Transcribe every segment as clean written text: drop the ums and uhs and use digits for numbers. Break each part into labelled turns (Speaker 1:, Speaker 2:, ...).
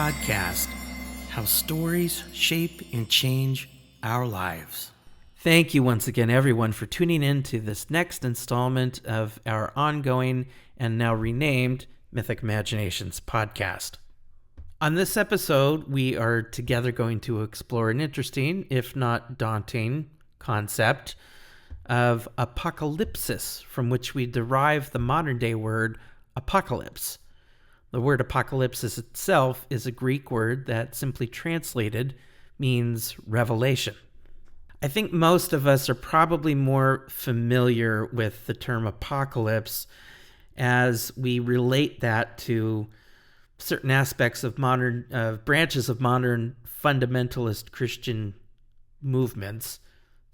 Speaker 1: podcast, how stories shape and change our lives. Thank you once again, everyone, for tuning in to this next installment of our ongoing and now renamed Mythic Imaginations podcast. On this episode, we are together going to explore an interesting, if not daunting, concept of apokalypsis, from which we derive the modern-day word apocalypse. The word apokalypsis itself is a Greek word that, simply translated, means revelation. I think most of us are probably more familiar with the term apocalypse as we relate that to certain aspects of branches of modern fundamentalist Christian movements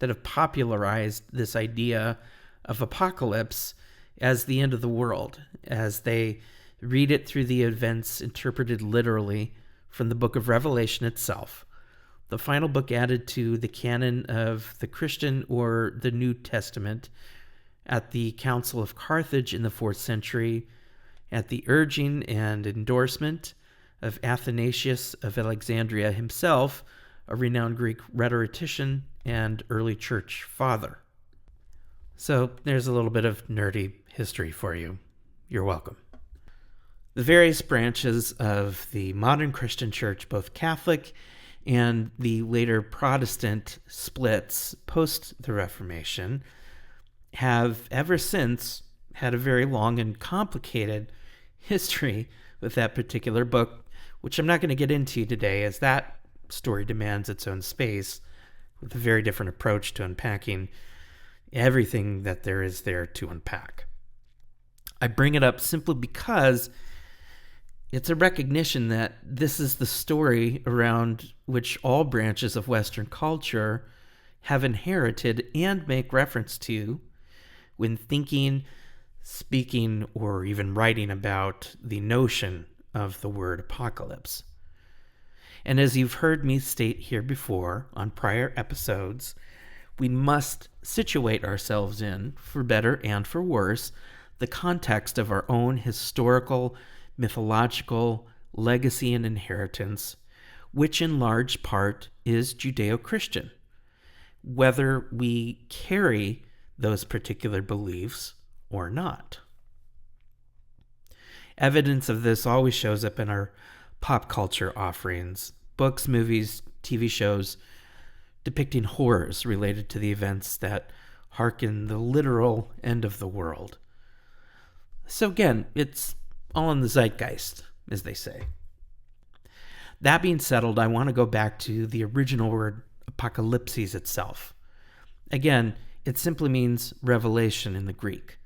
Speaker 1: that have popularized this idea of apocalypse as the end of the world, as they read it through the events interpreted literally from the book of Revelation itself, the final book added to the canon of the Christian or the New Testament at the Council of Carthage in the 4th century, at the urging and endorsement of Athanasius of Alexandria himself, a renowned Greek rhetorician and early church father. So there's a little bit of nerdy history for you. You're welcome. The various branches of the modern Christian church, both Catholic and the later Protestant splits post the Reformation, have ever since had a very long and complicated history with that particular book, which I'm not going to get into today, as that story demands its own space with a very different approach to unpacking everything that there is there to unpack. I bring it up simply because it's a recognition that this is the story around which all branches of Western culture have inherited and make reference to when thinking, speaking, or even writing about the notion of the word apocalypse. And as you've heard me state here before on prior episodes, we must situate ourselves in, for better and for worse, the context of our own historical, mythological legacy and inheritance, which in large part is Judeo-Christian, whether we carry those particular beliefs or not. Evidence of this always shows up in our pop culture offerings, books, movies, TV shows depicting horrors related to the events that hearken the literal end of the world. So again, it's all in the zeitgeist, as they say. That being settled, I want to go back to the original word apokalypsis itself. Again, it simply means revelation in the Greek.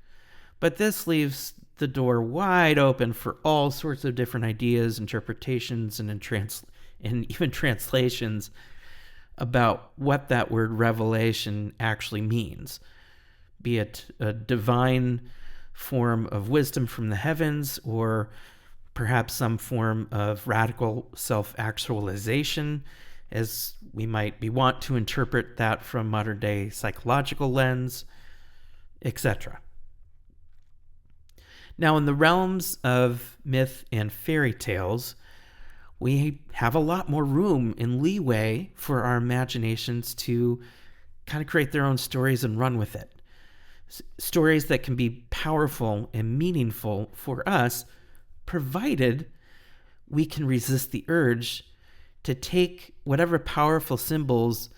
Speaker 1: But this leaves the door wide open for all sorts of different ideas, interpretations, and even translations about what that word revelation actually means, be it a divine form of wisdom from the heavens, or perhaps some form of radical self-actualization, as we might want to interpret that from modern-day psychological lens, etc. Now, in the realms of myth and fairy tales, we have a lot more room and leeway for our imaginations to kind of create their own stories and run with it. Stories that can be powerful and meaningful for us, provided we can resist the urge to take whatever powerful symbols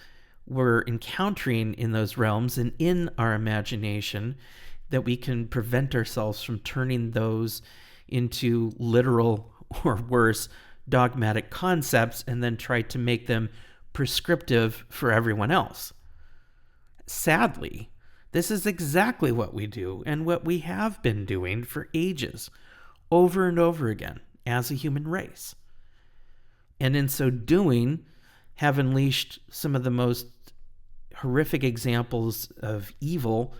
Speaker 1: we're encountering in those realms and in our imagination, that we can prevent ourselves from turning those into literal or worse dogmatic concepts and then try to make them prescriptive for everyone else. Sadly, this is exactly what we do and what we have been doing for ages, over and over again, as a human race. And in so doing, have unleashed some of the most horrific examples of evil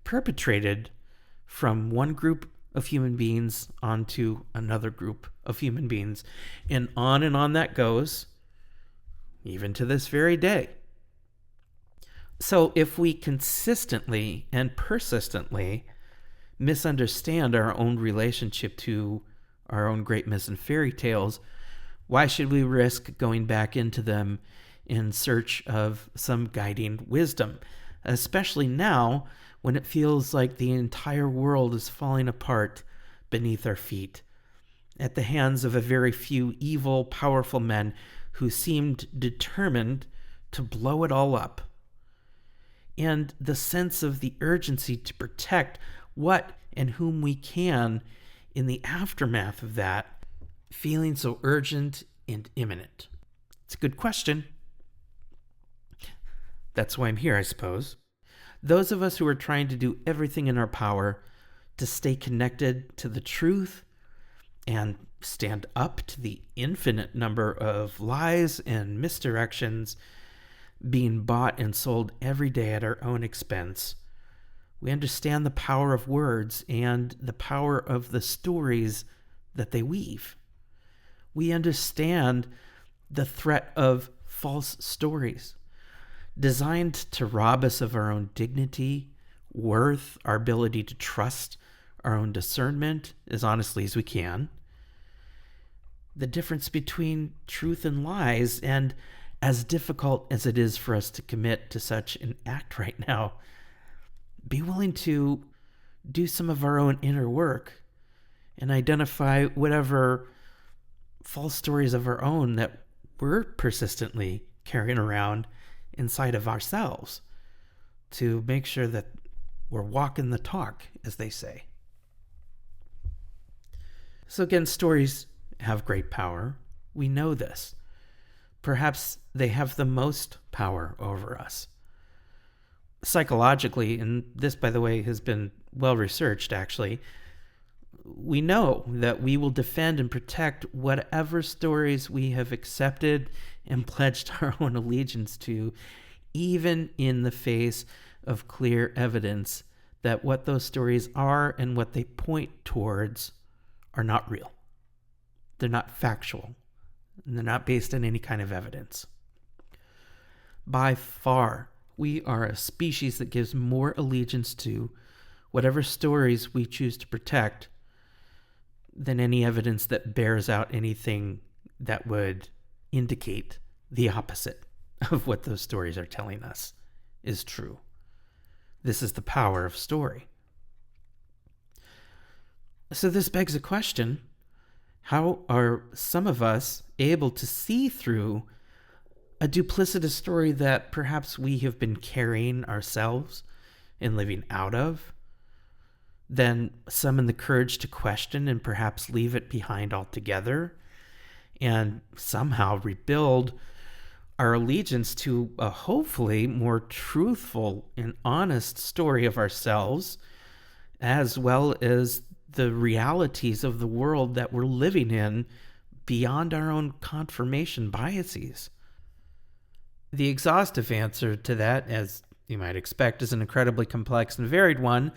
Speaker 1: perpetrated from one group of human beings onto another group of human beings. And on that goes, even to this very day. So if we consistently and persistently misunderstand our own relationship to our own great myths and fairy tales, Why should we risk going back into them in search of some guiding wisdom, especially now when it feels like the entire world is falling apart beneath our feet at the hands of a very few evil, powerful men who seemed determined to blow it all up? And the sense of the urgency to protect what and whom we can in the aftermath of that, feeling so urgent and imminent. It's a good question. That's why I'm here, I suppose. Those of us who are trying to do everything in our power to stay connected to the truth and stand up to the infinite number of lies and misdirections being bought and sold every day at our own expense. We understand the power of words and the power of the stories that they weave. We understand the threat of false stories designed to rob us of our own dignity, worth, our ability to trust our own discernment as honestly as we can. The difference between truth and lies, and as difficult as it is for us to commit to such an act right now, be willing to do some of our own inner work and identify whatever false stories of our own that we're persistently carrying around inside of ourselves to make sure that we're walking the talk, as they say. So again, stories have great power. We know this. Perhaps they have the most power over us. Psychologically, and this, by the way, has been well researched actually, we know that we will defend and protect whatever stories we have accepted and pledged our own allegiance to, even in the face of clear evidence that what those stories are and what they point towards are not real. They're not factual, and they're not based on any kind of evidence. By far, we are a species that gives more allegiance to whatever stories we choose to protect than any evidence that bears out anything that would indicate the opposite of what those stories are telling us is true. This is the power of story. So this begs a question: how are some of us able to see through a duplicitous story that perhaps we have been carrying ourselves and living out of, then summon the courage to question and perhaps leave it behind altogether, and somehow rebuild our allegiance to a hopefully more truthful and honest story of ourselves, as well as the realities of the world that we're living in beyond our own confirmation biases? The exhaustive answer to that, as you might expect, is an incredibly complex and varied one,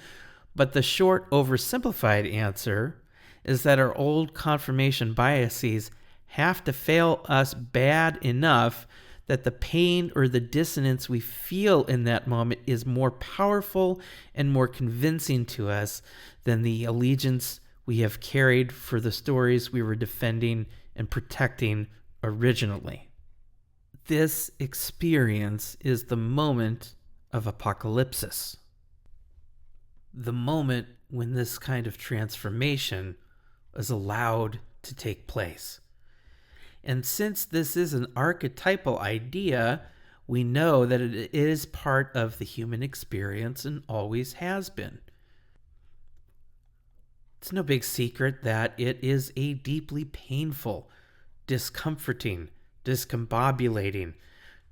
Speaker 1: but the short, oversimplified answer is that our old confirmation biases have to fail us bad enough that the pain or the dissonance we feel in that moment is more powerful and more convincing to us than the allegiance we have carried for the stories we were defending and protecting originally. This experience is the moment of apokalypsis. The moment when this kind of transformation is allowed to take place. And since this is an archetypal idea, we know that it is part of the human experience and always has been. It's no big secret that it is a deeply painful, discomforting, discombobulating,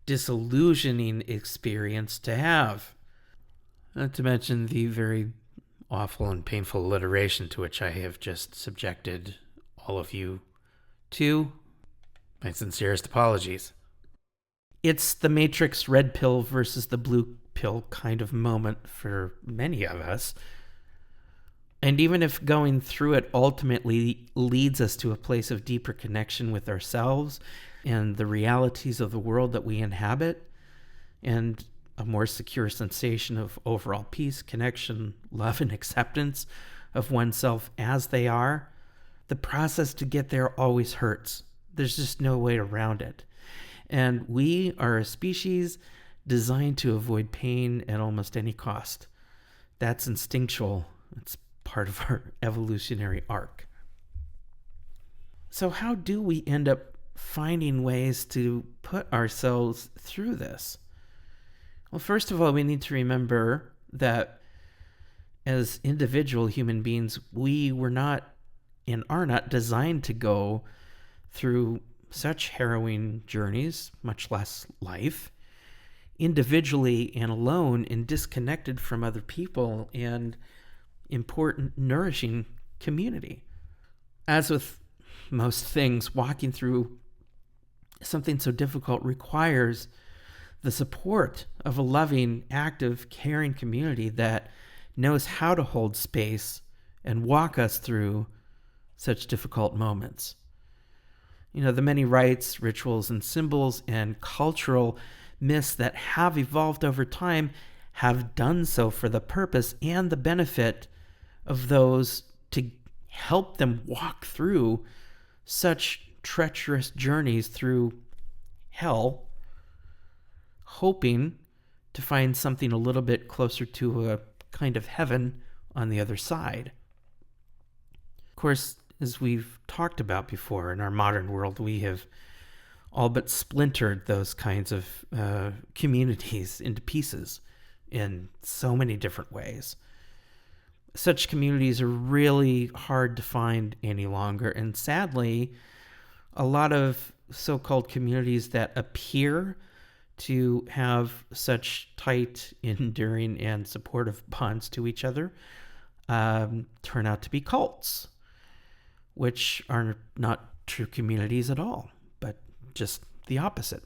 Speaker 1: disillusioning experience to have. Not to mention the very awful and painful alliteration to which I have just subjected all of you to. My sincerest apologies. It's the Matrix red pill versus the blue pill kind of moment for many of us. And even if going through it ultimately leads us to a place of deeper connection with ourselves and the realities of the world that we inhabit, and a more secure sensation of overall peace, connection, love, and acceptance of oneself as they are, the process to get there always hurts. There's just no way around it. And we are a species designed to avoid pain at almost any cost. That's instinctual. It's part of our evolutionary arc. So how do we end up finding ways to put ourselves through this? Well, first of all, we need to remember that as individual human beings, we were not and are not designed to go through such harrowing journeys, much less life, individually and alone and disconnected from other people and important, nourishing community. As with most things, walking through something so difficult requires the support of a loving, active, caring community that knows how to hold space and walk us through such difficult moments. The many rites, rituals, and symbols and cultural myths that have evolved over time have done so for the purpose and the benefit of those to help them walk through such treacherous journeys through hell, hoping to find something a little bit closer to a kind of heaven on the other side. Of course, as we've talked about before, in our modern world, we have all but splintered those kinds of communities into pieces in so many different ways. Such communities are really hard to find any longer, and sadly, a lot of so-called communities that appear to have such tight, enduring, and supportive bonds to each other turn out to be cults, which are not true communities at all, but just the opposite.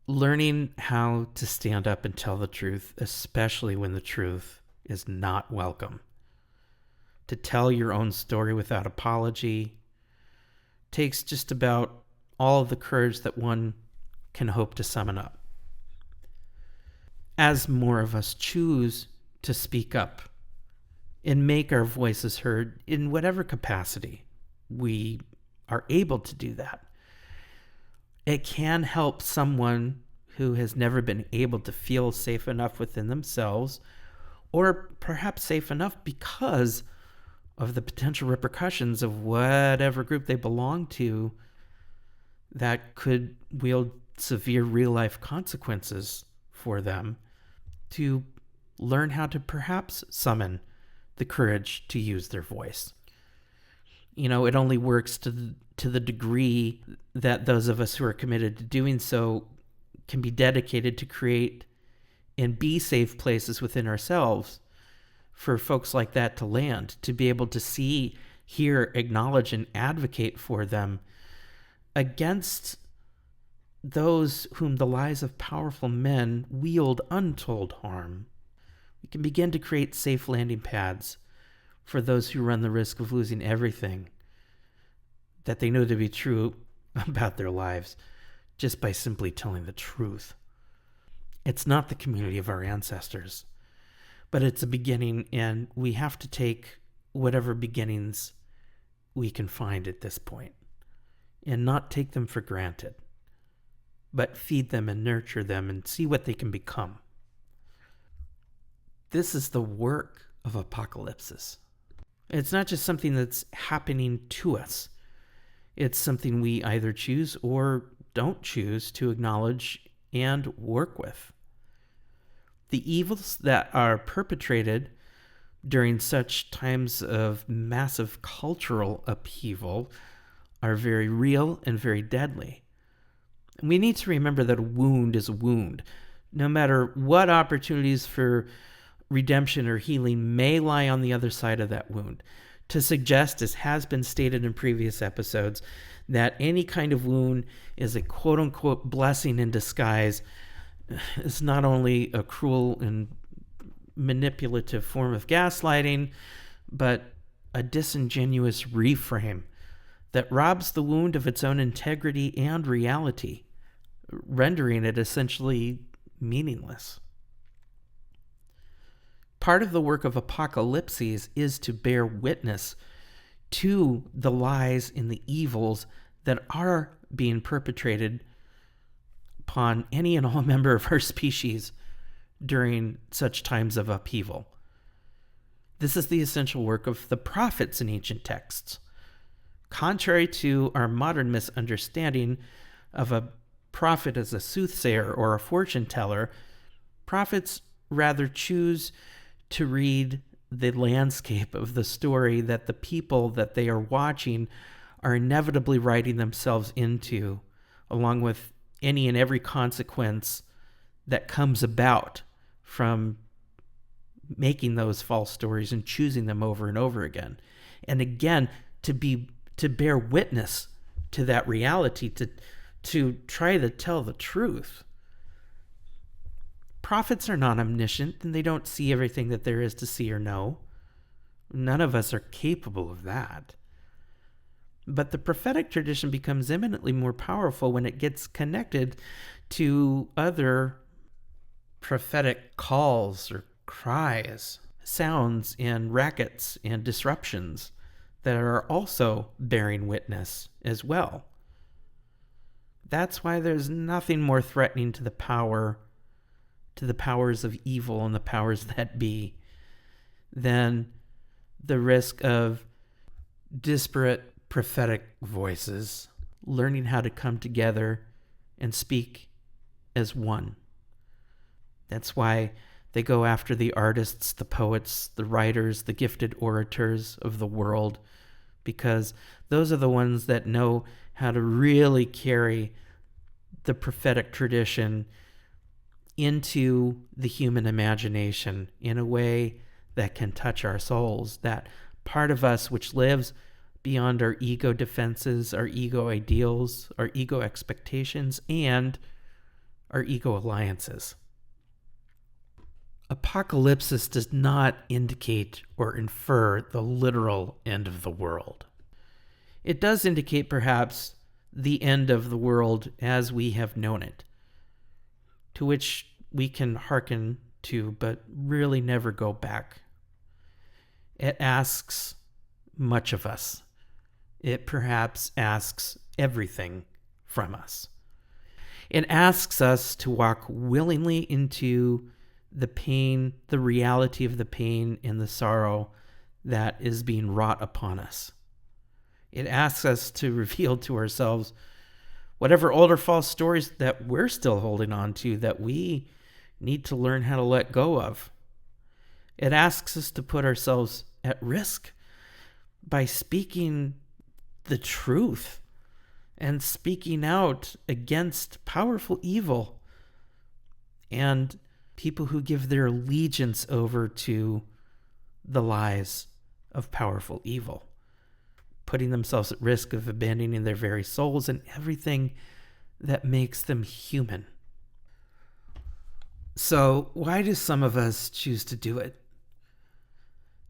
Speaker 1: Learning how to stand up and tell the truth, especially when the truth is not welcome. To tell your own story without apology takes just about all of the courage that one can hope to summon up. As more of us choose to speak up and make our voices heard in whatever capacity we are able to do that, it can help someone who has never been able to feel safe enough within themselves, or perhaps safe enough because of the potential repercussions of whatever group they belong to that could wield severe real-life consequences for them, to learn how to perhaps summon the courage to use their voice. It only works to the degree that those of us who are committed to doing so can be dedicated to create and be safe places within ourselves for folks like that to land, to be able to see, hear, acknowledge, and advocate for them against those whom the lies of powerful men wield untold harm. We can begin to create safe landing pads for those who run the risk of losing everything that they know to be true about their lives just by simply telling the truth. It's not the community of our ancestors, but it's a beginning, and we have to take whatever beginnings we can find at this point and not take them for granted, but feed them and nurture them and see what they can become. This is the work of Apokalypsis. It's not just something that's happening to us. It's something we either choose or don't choose to acknowledge and work with. The evils that are perpetrated during such times of massive cultural upheaval are very real and very deadly. And we need to remember that a wound is a wound. No matter what opportunities for redemption or healing may lie on the other side of that wound. To suggest, as has been stated in previous episodes, that any kind of wound is a quote-unquote blessing in disguise is not only a cruel and manipulative form of gaslighting, but a disingenuous reframe that robs the wound of its own integrity and reality, rendering it essentially meaningless. Part of the work of Apokalypsis is to bear witness to the lies and the evils that are being perpetrated upon any and all member of our species during such times of upheaval. This is the essential work of the prophets in ancient texts. Contrary to our modern misunderstanding of a prophet as a soothsayer or a fortune teller, prophets rather choose to read the landscape of the story that the people that they are watching are inevitably writing themselves into, along with any and every consequence that comes about from making those false stories and choosing them over and over again. And again, to bear witness to that reality, to try to tell the truth. Prophets are not omniscient, and they don't see everything that there is to see or know. None of us are capable of that. But the prophetic tradition becomes eminently more powerful when it gets connected to other prophetic calls or cries, sounds and rackets and disruptions that are also bearing witness as well. That's why there's nothing more threatening to the powers of evil and the powers that be than the risk of disparate prophetic voices learning how to come together and speak as one. That's why they go after the artists, the poets, the writers, the gifted orators of the world, because those are the ones that know how to really carry the prophetic tradition into the human imagination in a way that can touch our souls, that part of us which lives beyond our ego defenses, our ego ideals, our ego expectations, and our ego alliances. Apokalypsis does not indicate or infer the literal end of the world. It does indicate perhaps the end of the world as we have known it, to which we can hearken to but really never go back. It asks much of us. It perhaps asks everything from us. It asks us to walk willingly into the pain, the reality of the pain and the sorrow that is being wrought upon us. It asks us to reveal to ourselves whatever old or false stories that we're still holding on to that we need to learn how to let go of. It asks us to put ourselves at risk by speaking the truth and speaking out against powerful evil and people who give their allegiance over to the lies of powerful evil, putting themselves at risk of abandoning their very souls and everything that makes them human. So why do some of us choose to do it?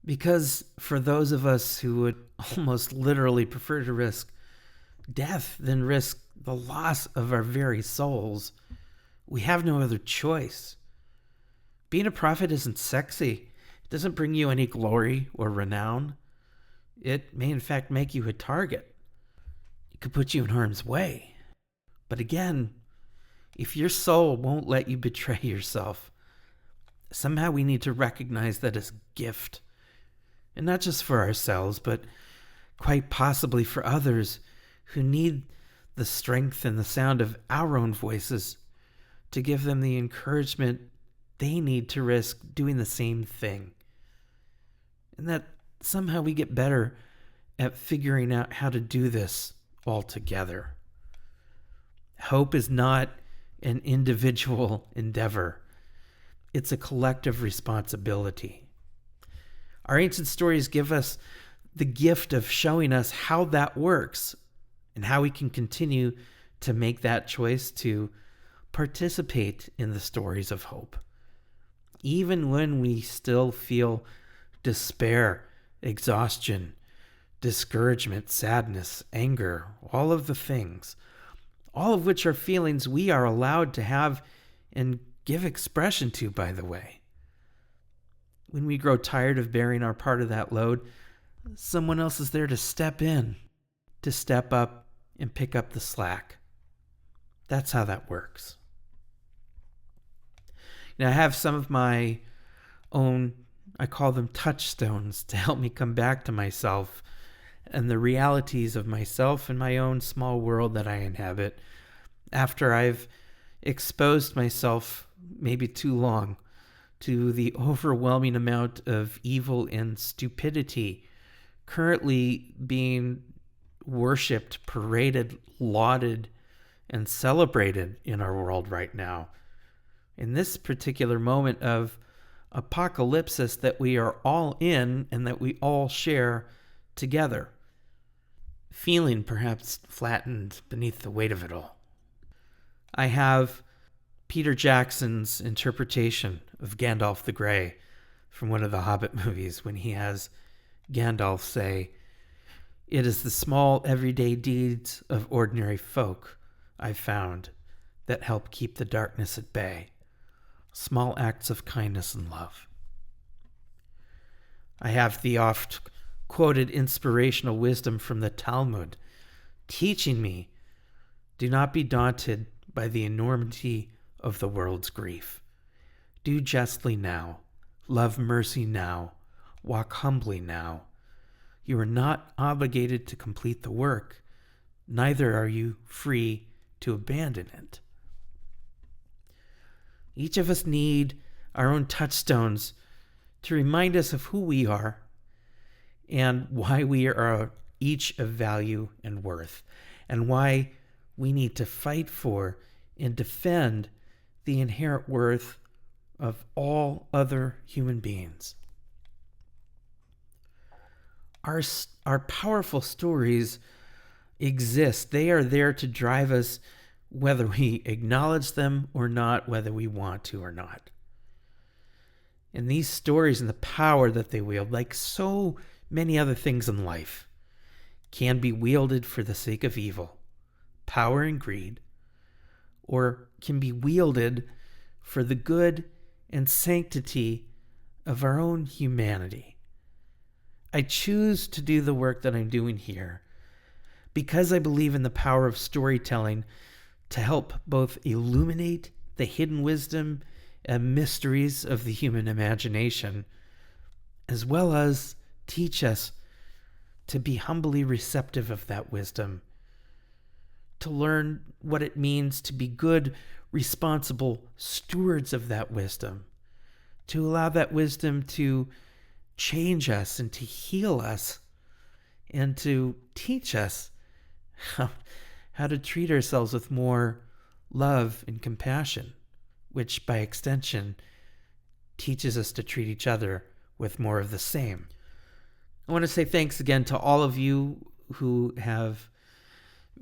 Speaker 1: Because for those of us who would almost literally prefer to risk death than risk the loss of our very souls, we have no other choice. Being a prophet isn't sexy. It doesn't bring you any glory or renown. It may in fact make you a target. It could put you in harm's way. But again, if your soul won't let you betray yourself, somehow we need to recognize that as a gift. And not just for ourselves, but quite possibly for others who need the strength and the sound of our own voices to give them the encouragement they need to risk doing the same thing. And that somehow we get better at figuring out how to do this all together. Hope is not an individual endeavor. It's a collective responsibility. Our ancient stories give us the gift of showing us how that works and how we can continue to make that choice to participate in the stories of hope. Even when we still feel despair, exhaustion, discouragement, sadness, anger, all of the things, all of which are feelings we are allowed to have and give expression to, by the way. When we grow tired of bearing our part of that load, someone else is there to step in, to step up and pick up the slack. That's how that works. Now, I have some of my own, I call them touchstones, to help me come back to myself and the realities of myself and my own small world that I inhabit after I've exposed myself, maybe too long, to the overwhelming amount of evil and stupidity currently being worshipped, paraded, lauded, and celebrated in our world right now. In this particular moment of apocalypsis that we are all in and that we all share together, feeling perhaps flattened beneath the weight of it all. I have Peter Jackson's interpretation of Gandalf the Grey from one of the Hobbit movies when he has Gandalf say, "It is the small everyday deeds of ordinary folk I've found that help keep the darkness at bay. Small acts of kindness and love." I have the oft-quoted inspirational wisdom from the Talmud, teaching me, do not be daunted by the enormity of the world's grief. Do justly now, love mercy now, walk humbly now. You are not obligated to complete the work, neither are you free to abandon it. Each of us need our own touchstones to remind us of who we are and why we are each of value and worth, and why we need to fight for and defend the inherent worth of all other human beings. Our powerful stories exist. They are there to drive us whether we acknowledge them or not, whether we want to or not. And these stories and the power that they wield, like so many other things in life, can be wielded for the sake of evil, power and greed, or can be wielded for the good and sanctity of our own humanity. I choose to do the work that I'm doing here because I believe in the power of storytelling to help both illuminate the hidden wisdom and mysteries of the human imagination, as well as teach us to be humbly receptive of that wisdom, to learn what it means to be good, responsible stewards of that wisdom, to allow that wisdom to change us and to heal us and to teach us how to treat ourselves with more love and compassion, which by extension teaches us to treat each other with more of the same. I want to say thanks again to all of you who have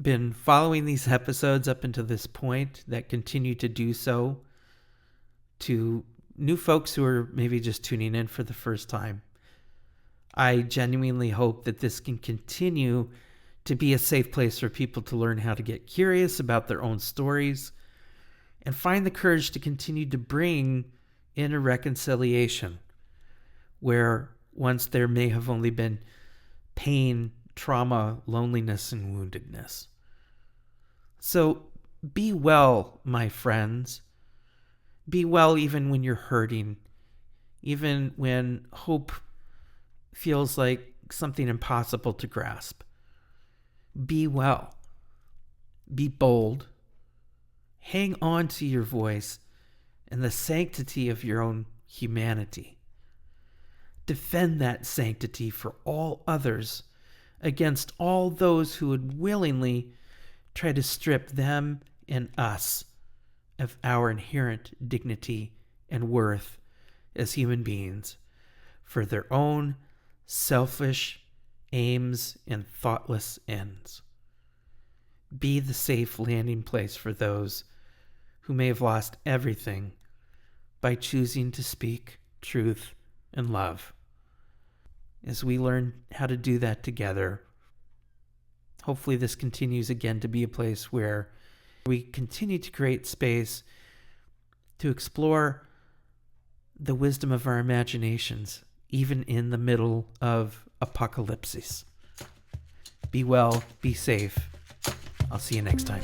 Speaker 1: been following these episodes up until this point, that continue to do so, to new folks who are maybe just tuning in for the first time. I genuinely hope that this can continue to be a safe place for people to learn how to get curious about their own stories and find the courage to continue to bring in a reconciliation where once there may have only been pain, trauma, loneliness, and woundedness. So be well, my friends. Be well even when you're hurting, even when hope feels like something impossible to grasp. Be well. Be bold. Hang on to your voice and the sanctity of your own humanity. Defend that sanctity for all others against all those who would willingly try to strip them and us of our inherent dignity and worth as human beings for their own selfish aims and thoughtless ends. Be the safe landing place for those who may have lost everything by choosing to speak truth and love. As we learn how to do that together, hopefully this continues again to be a place where we continue to create space to explore the wisdom of our imaginations, even in the middle of Apokalypsis. Be well, be safe. I'll see you next time.